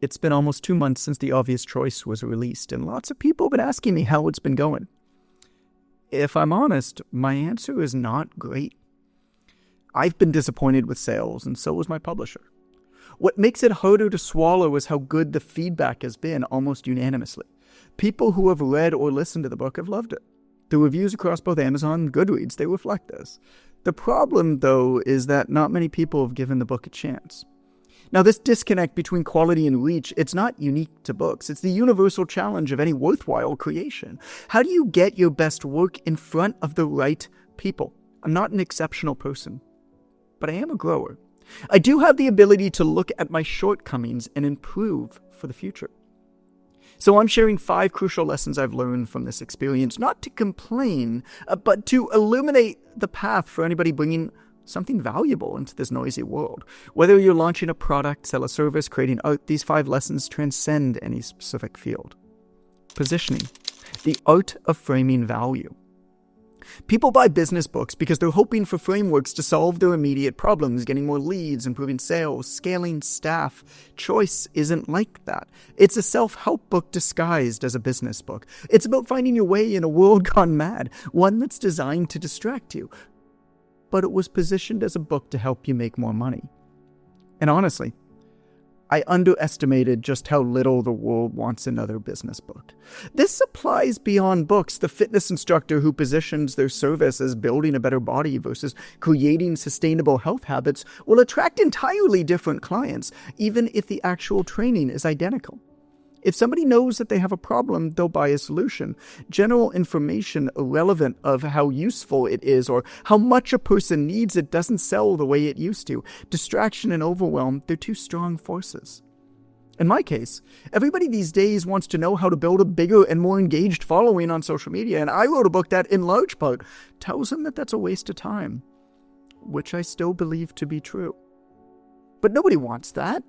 It's been almost 2 months since The Obvious Choice was released, and lots of people have been asking me how it's been going. If I'm honest, my answer is not great. I've been disappointed with sales, and so was my publisher. What makes it harder to swallow is how good the feedback has been almost unanimously. People who have read or listened to the book have loved it. The reviews across both Amazon and Goodreads, they reflect this. The problem, though, is that not many people have given the book a chance. Now, this disconnect between quality and reach, it's not unique to books. It's the universal challenge of any worthwhile creation. How do you get your best work in front of the right people? I'm not an exceptional person, but I am a grower. I do have the ability to look at my shortcomings and improve for the future. So I'm sharing 5 crucial lessons I've learned from this experience, not to complain, but to illuminate the path for anybody bringing something valuable into this noisy world. Whether you're launching a product, sell a service, creating art, these 5 lessons transcend any specific field. Positioning, the art of framing value. People buy business books because they're hoping for frameworks to solve their immediate problems, getting more leads, improving sales, scaling staff. Choice isn't like that. It's a self-help book disguised as a business book. It's about finding your way in a world gone mad, one that's designed to distract you. But it was positioned as a book to help you make more money. And honestly, I underestimated just how little the world wants another business book. This applies beyond books. The fitness instructor who positions their service as building a better body versus creating sustainable health habits will attract entirely different clients, even if the actual training is identical. If somebody knows that they have a problem, they'll buy a solution. General information irrelevant of how useful it is or how much a person needs it doesn't sell the way it used to. Distraction and overwhelm, they're 2 strong forces. In my case, everybody these days wants to know how to build a bigger and more engaged following on social media, and I wrote a book that, in large part, tells them that that's a waste of time, which I still believe to be true. But nobody wants that.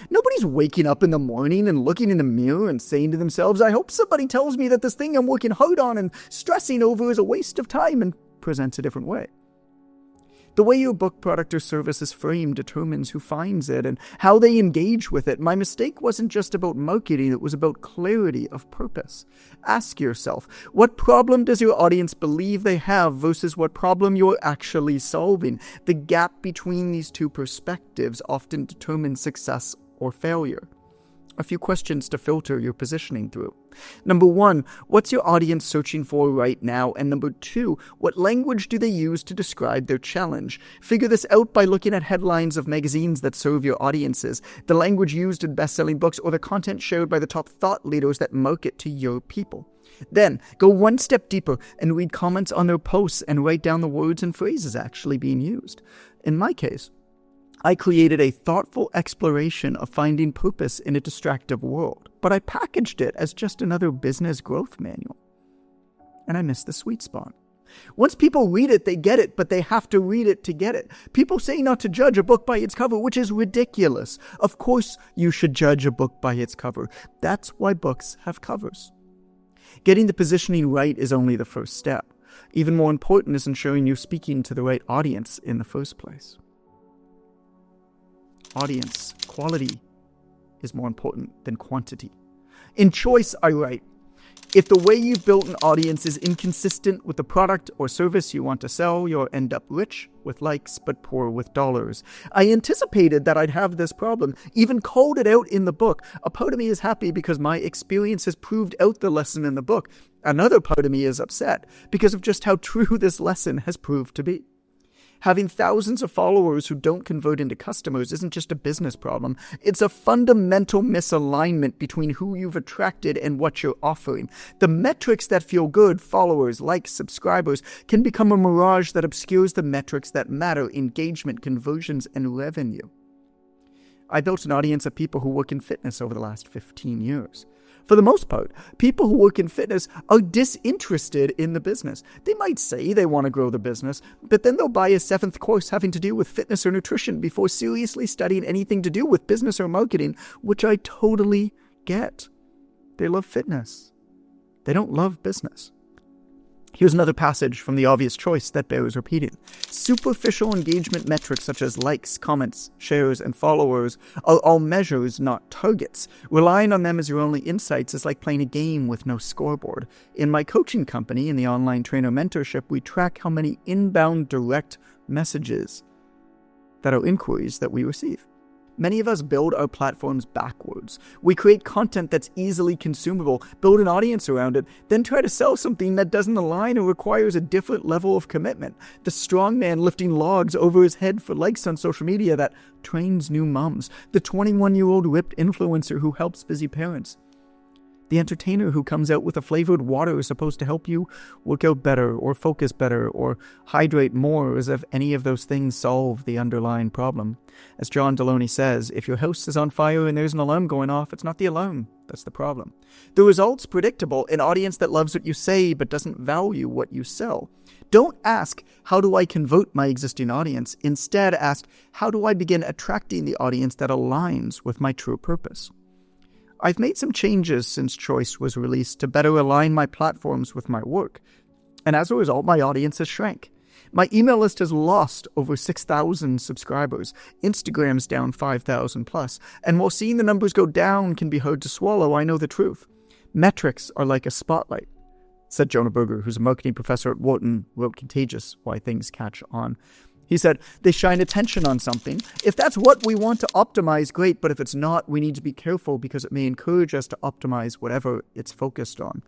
Nobody's waking up in the morning and looking in the mirror and saying to themselves, I hope somebody tells me that this thing I'm working hard on and stressing over is a waste of time, and presents a different way. The way your book, product, or service is framed determines who finds it and how they engage with it. My mistake wasn't just about marketing, it was about clarity of purpose. Ask yourself, what problem does your audience believe they have versus what problem you're actually solving? The gap between these 2 perspectives often determines success or failure. A few questions to filter your positioning through. Number 1, what's your audience searching for right now? And number 2, what language do they use to describe their challenge? Figure this out by looking at headlines of magazines that serve your audiences, the language used in best-selling books, or the content shared by the top thought leaders that market to your people. Then, go 1 step deeper and read comments on their posts and write down the words and phrases actually being used. In my case, I created a thoughtful exploration of finding purpose in a distractive world, but I packaged it as just another business growth manual. And I missed the sweet spot. Once people read it, they get it, but they have to read it to get it. People say not to judge a book by its cover, which is ridiculous. Of course you should judge a book by its cover. That's why books have covers. Getting the positioning right is only the first step. Even more important is ensuring you're speaking to the right audience in the first place. Audience quality is more important than quantity. In Choice, I write, if the way you've built an audience is inconsistent with the product or service you want to sell, you'll end up rich with likes but poor with dollars. I anticipated that I'd have this problem, even called it out in the book. A part of me is happy because my experience has proved out the lesson in the book. Another part of me is upset because of just how true this lesson has proved to be. Having thousands of followers who don't convert into customers isn't just a business problem. It's a fundamental misalignment between who you've attracted and what you're offering. The metrics that feel good, followers, likes, subscribers, can become a mirage that obscures the metrics that matter, engagement, conversions, and revenue. I built an audience of people who work in fitness over the last 15 years. For the most part, people who work in fitness are disinterested in the business. They might say they want to grow the business, but then they'll buy a 7th course having to do with fitness or nutrition before seriously studying anything to do with business or marketing, which I totally get. They love fitness. They don't love business. Here's another passage from The Obvious Choice that bears repeating. Superficial engagement metrics such as likes, comments, shares, and followers are all measures, not targets. Relying on them as your only insights is like playing a game with no scoreboard. In my coaching company, in the online trainer mentorship, we track how many inbound direct messages that are inquiries that we receive. Many of us build our platforms backwards. We create content that's easily consumable, build an audience around it, then try to sell something that doesn't align or requires a different level of commitment. The strong man lifting logs over his head for likes on social media that trains new moms. The 21-year-old ripped influencer who helps busy parents. The entertainer who comes out with a flavored water is supposed to help you work out better or focus better or hydrate more, as if any of those things solve the underlying problem. As John Deloney says, if your house is on fire and there's an alarm going off, it's not the alarm that's the problem. The result's predictable: an audience that loves what you say but doesn't value what you sell. Don't ask, how do I convert my existing audience? Instead, ask, how do I begin attracting the audience that aligns with my true purpose? I've made some changes since Choice was released to better align my platforms with my work, and as a result, my audience has shrank. My email list has lost over 6,000 subscribers. Instagram's down 5,000 plus, and while seeing the numbers go down can be hard to swallow, I know the truth. Metrics are like a spotlight, said Jonah Berger, who's a marketing professor at Wharton, wrote Contagious: Why Things Catch On. He said, they shine attention on something. If that's what we want to optimize, great, but if it's not, we need to be careful because it may encourage us to optimize whatever it's focused on.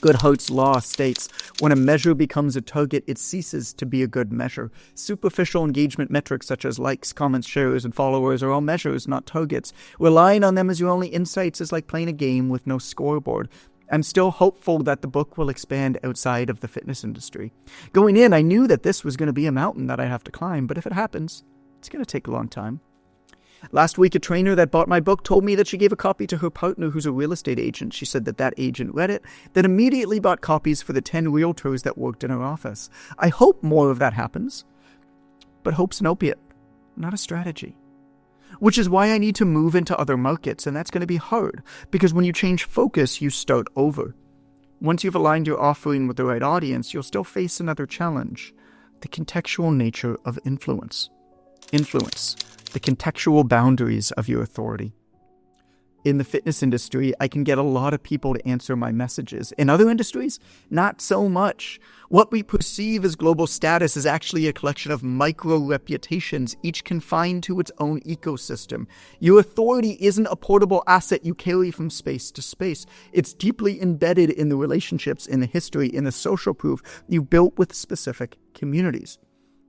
Goodhart's law states, when a measure becomes a target, it ceases to be a good measure. Superficial engagement metrics such as likes, comments, shares, and followers are all measures, not targets. Relying on them as your only insights is like playing a game with no scoreboard. I'm still hopeful that the book will expand outside of the fitness industry. Going in, I knew that this was going to be a mountain that I have to climb, but if it happens, it's going to take a long time. Last week, a trainer that bought my book told me that she gave a copy to her partner who's a real estate agent. She said that agent read it, then immediately bought copies for the 10 realtors that worked in her office. I hope more of that happens, but hope's an opiate, not a strategy. Which is why I need to move into other markets, and that's going to be hard, because when you change focus, you start over. Once you've aligned your offering with the right audience, you'll still face another challenge: the contextual nature of influence. Influence, the contextual boundaries of your authority. In the fitness industry, I can get a lot of people to answer my messages. In other industries, not so much. What we perceive as global status is actually a collection of micro-reputations, each confined to its own ecosystem. Your authority isn't a portable asset you carry from space to space. It's deeply embedded in the relationships, in the history, in the social proof you built with specific communities.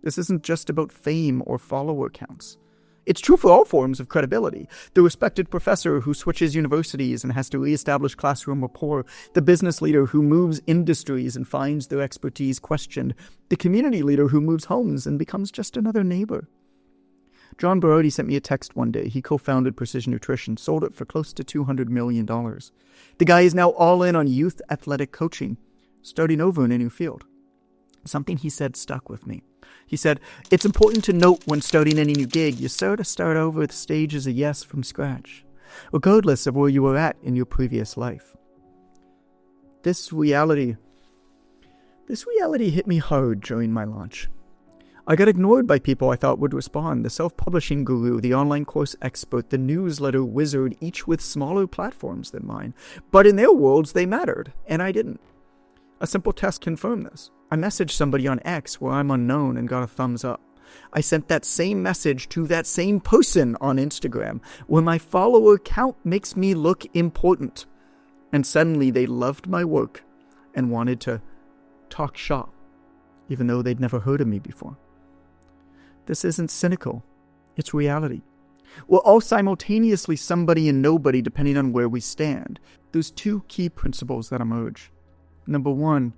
This isn't just about fame or follower counts. It's true for all forms of credibility. The respected professor who switches universities and has to reestablish classroom rapport, the business leader who moves industries and finds their expertise questioned, the community leader who moves homes and becomes just another neighbor. John Berardi sent me a text one day. He co-founded Precision Nutrition, sold it for close to $200 million. The guy is now all in on youth athletic coaching, starting over in a new field. Something he said stuck with me. He said, it's important to note when starting any new gig, you sort of start over the stage as a yes from scratch, regardless of where you were at in your previous life. This reality hit me hard during my launch. I got ignored by people I thought would respond: the self-publishing guru, the online course expert, the newsletter wizard, each with smaller platforms than mine. But in their worlds, they mattered, and I didn't. A simple test confirmed this. I messaged somebody on X where I'm unknown and got a thumbs up. I sent that same message to that same person on Instagram where my follower count makes me look important. And suddenly they loved my work and wanted to talk shop, even though they'd never heard of me before. This isn't cynical. It's reality. We're all simultaneously somebody and nobody depending on where we stand. There's two key principles that emerge. Number one,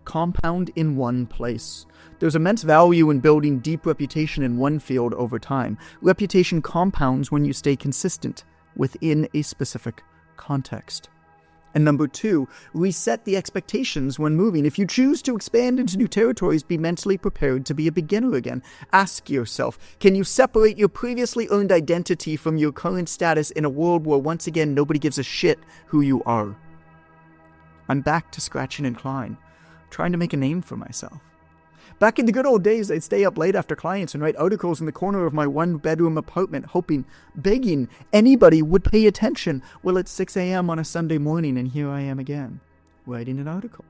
compound in one place. There's immense value in building deep reputation in one field over time. Reputation compounds when you stay consistent within a specific context. And number two, reset the expectations when moving. If you choose to expand into new territories, be mentally prepared to be a beginner again. Ask yourself, can you separate your previously earned identity from your current status in a world where once again nobody gives a shit who you are? I'm back to scratch and incline, trying to make a name for myself. Back in the good old days, I'd stay up late after clients and write articles in the corner of my one-bedroom apartment, hoping, begging anybody would pay attention. Well, it's 6 a.m. on a Sunday morning, and here I am again, writing an article.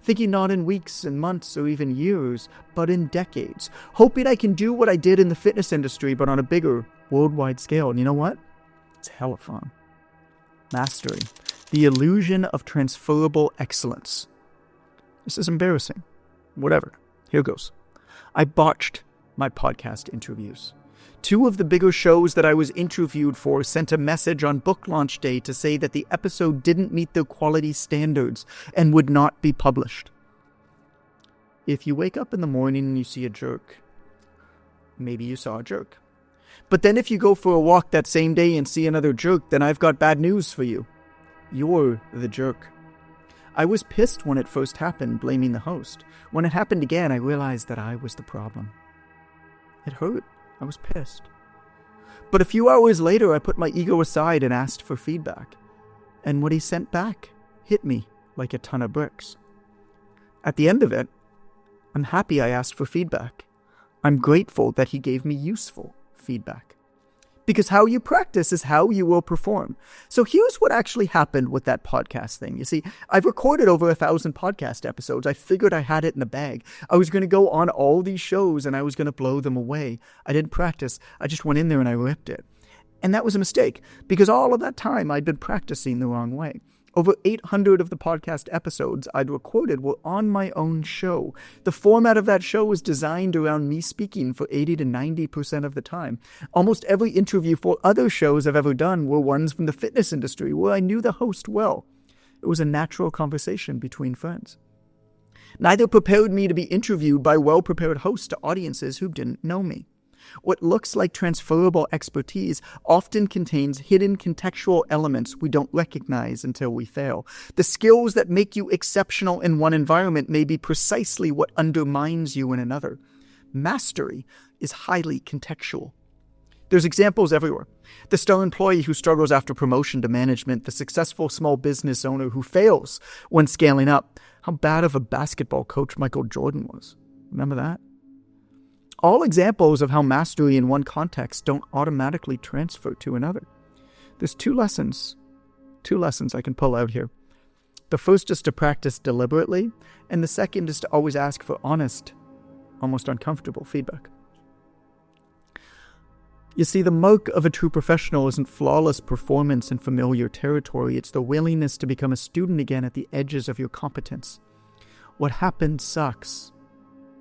Thinking not in weeks and months or even years, but in decades. Hoping I can do what I did in the fitness industry, but on a bigger, worldwide scale. And you know what? It's hella fun. Mastery. The illusion of transferable excellence. This is embarrassing. Whatever. Here goes. I botched my podcast interviews. 2 of the bigger shows that I was interviewed for sent a message on book launch day to say that the episode didn't meet their quality standards and would not be published. If you wake up in the morning and you see a jerk, maybe you saw a jerk. But then if you go for a walk that same day and see another jerk, then I've got bad news for you. You're the jerk. I was pissed when it first happened, blaming the host. When it happened again, I realized that I was the problem. It hurt. I was pissed. But a few hours later, I put my ego aside and asked for feedback. And what he sent back hit me like a ton of bricks. At the end of it, I'm happy I asked for feedback. I'm grateful that he gave me useful feedback. Because how you practice is how you will perform. So here's what actually happened with that podcast thing. You see, I've recorded over 1,000 podcast episodes. I figured I had it in the bag. I was going to go on all these shows and I was going to blow them away. I didn't practice. I just went in there and I ripped it. And that was a mistake because all of that time I'd been practicing the wrong way. Over 800 of the podcast episodes I'd recorded were on my own show. The format of that show was designed around me speaking for 80 to 90% of the time. Almost every interview for other shows I've ever done were ones from the fitness industry where I knew the host well. It was a natural conversation between friends. Neither prepared me to be interviewed by well-prepared hosts to audiences who didn't know me. What looks like transferable expertise often contains hidden contextual elements we don't recognize until we fail. The skills that make you exceptional in one environment may be precisely what undermines you in another. Mastery is highly contextual. There's examples everywhere. The star employee who struggles after promotion to management, the successful small business owner who fails when scaling up. How bad of a basketball coach Michael Jordan was. Remember that? All examples of how mastery in one context don't automatically transfer to another. There's two lessons I can pull out here. The first is to practice deliberately, and the second is to always ask for honest, almost uncomfortable feedback. You see, the mark of a true professional isn't flawless performance in familiar territory. It's the willingness to become a student again at the edges of your competence. What happened sucks.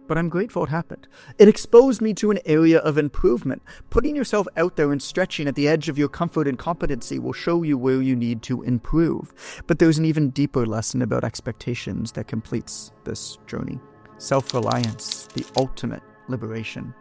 But I'm grateful it happened. It exposed me to an area of improvement. Putting yourself out there and stretching at the edge of your comfort and competency will show you where you need to improve. But there's an even deeper lesson about expectations that completes this journey. Self-reliance, the ultimate liberation.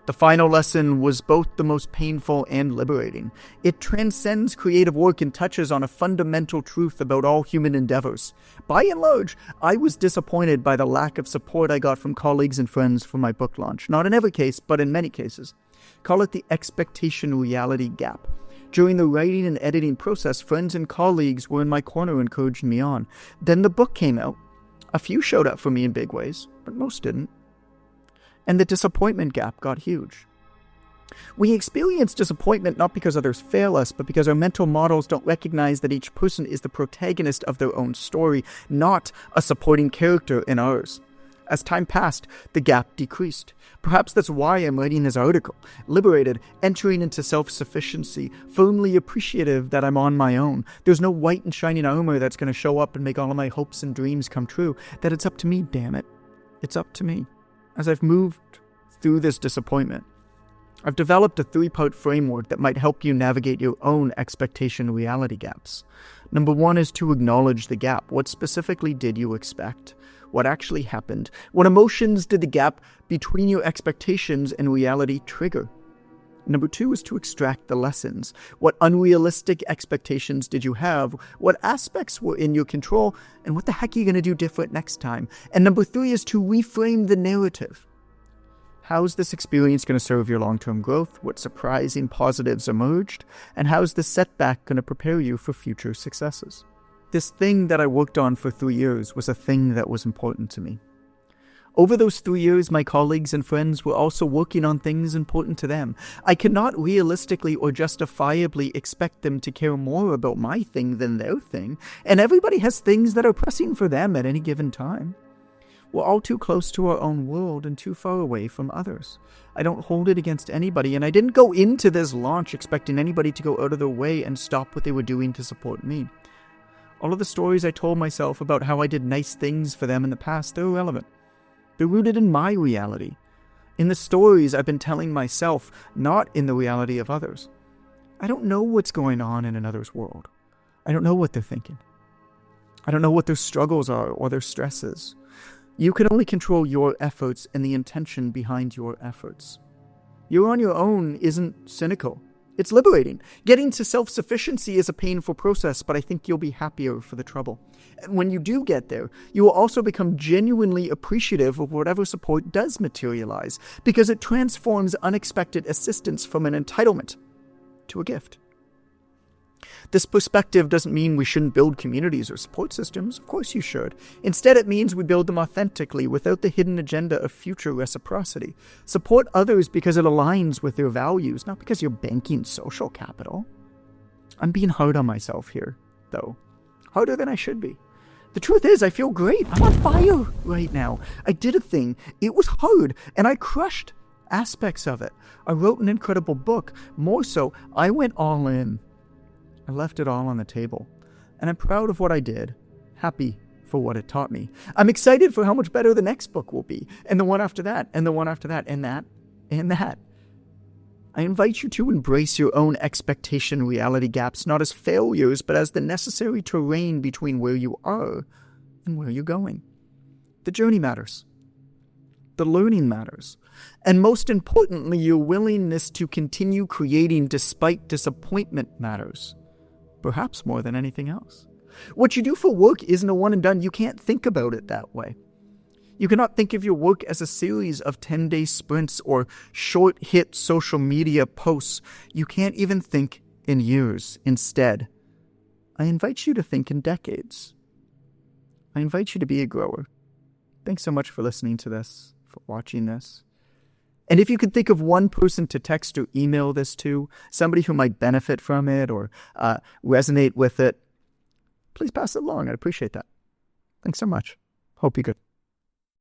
The final lesson was both the most painful and liberating. It transcends creative work and touches on a fundamental truth about all human endeavors. By and large, I was disappointed by the lack of support I got from colleagues and friends for my book launch. Not in every case, but in many cases. Call it the expectation-reality gap. During the writing and editing process, friends and colleagues were in my corner encouraging me on. Then the book came out. A few showed up for me in big ways, but most didn't. And the disappointment gap got huge. We experience disappointment not because others fail us, but because our mental models don't recognize that each person is the protagonist of their own story, not a supporting character in ours. As time passed, the gap decreased. Perhaps that's why I'm writing this article. Liberated, entering into self-sufficiency, firmly appreciative that I'm on my own. There's no white and shining armor that's going to show up and make all of my hopes and dreams come true. That it's up to me, damn it. It's up to me. As I've moved through this disappointment, I've developed a 3-part framework that might help you navigate your own expectation-reality gaps. Number 1 is to acknowledge the gap. What specifically did you expect? What actually happened? What emotions did the gap between your expectations and reality trigger? Number 2 is to extract the lessons. What unrealistic expectations did you have? What aspects were in your control? And what the heck are you going to do different next time? And number 3 is to reframe the narrative. How's this experience going to serve your long-term growth? What surprising positives emerged? And how's this setback going to prepare you for future successes? This thing that I worked on for 3 years was a thing that was important to me. Over those 3 years, my colleagues and friends were also working on things important to them. I could not realistically or justifiably expect them to care more about my thing than their thing, and everybody has things that are pressing for them at any given time. We're all too close to our own world and too far away from others. I don't hold it against anybody, and I didn't go into this launch expecting anybody to go out of their way and stop what they were doing to support me. All of the stories I told myself about how I did nice things for them in the past, they're irrelevant. They're rooted in my reality, in the stories I've been telling myself, not in the reality of others. I don't know what's going on in another's world. I don't know what they're thinking. I don't know what their struggles are or their stresses. You can only control your efforts and the intention behind your efforts. You're on your own isn't cynical. It's liberating. Getting to self-sufficiency is a painful process, but I think you'll be happier for the trouble. And when you do get there, you will also become genuinely appreciative of whatever support does materialize, because it transforms unexpected assistance from an entitlement to a gift. This perspective doesn't mean we shouldn't build communities or support systems. Of course you should. Instead, it means we build them authentically without the hidden agenda of future reciprocity. Support others because it aligns with their values, not because you're banking social capital. I'm being hard on myself here, though. Harder than I should be. The truth is, I feel great. I'm on fire right now. I did a thing. It was hard, and I crushed aspects of it. I wrote an incredible book. More so, I went all in. I left it all on the table, and I'm proud of what I did, happy for what it taught me. I'm excited for how much better the next book will be, and the one after that, and the one after that, and that, and that. I invite you to embrace your own expectation reality gaps, not as failures, but as the necessary terrain between where you are and where you're going. The journey matters. The learning matters. And most importantly, your willingness to continue creating despite disappointment matters. Perhaps more than anything else. What you do for work isn't a one and done. You can't think about it that way. You cannot think of your work as a series of 10-day sprints or short-hit social media posts. You can't even think in years. Instead, I invite you to think in decades. I invite you to be a grower. Thanks so much for listening to this, for watching this. And if you could think of one person to text or email this to, somebody who might benefit from it or resonate with it, please pass it along. I'd appreciate that. Thanks so much. Hope you're good.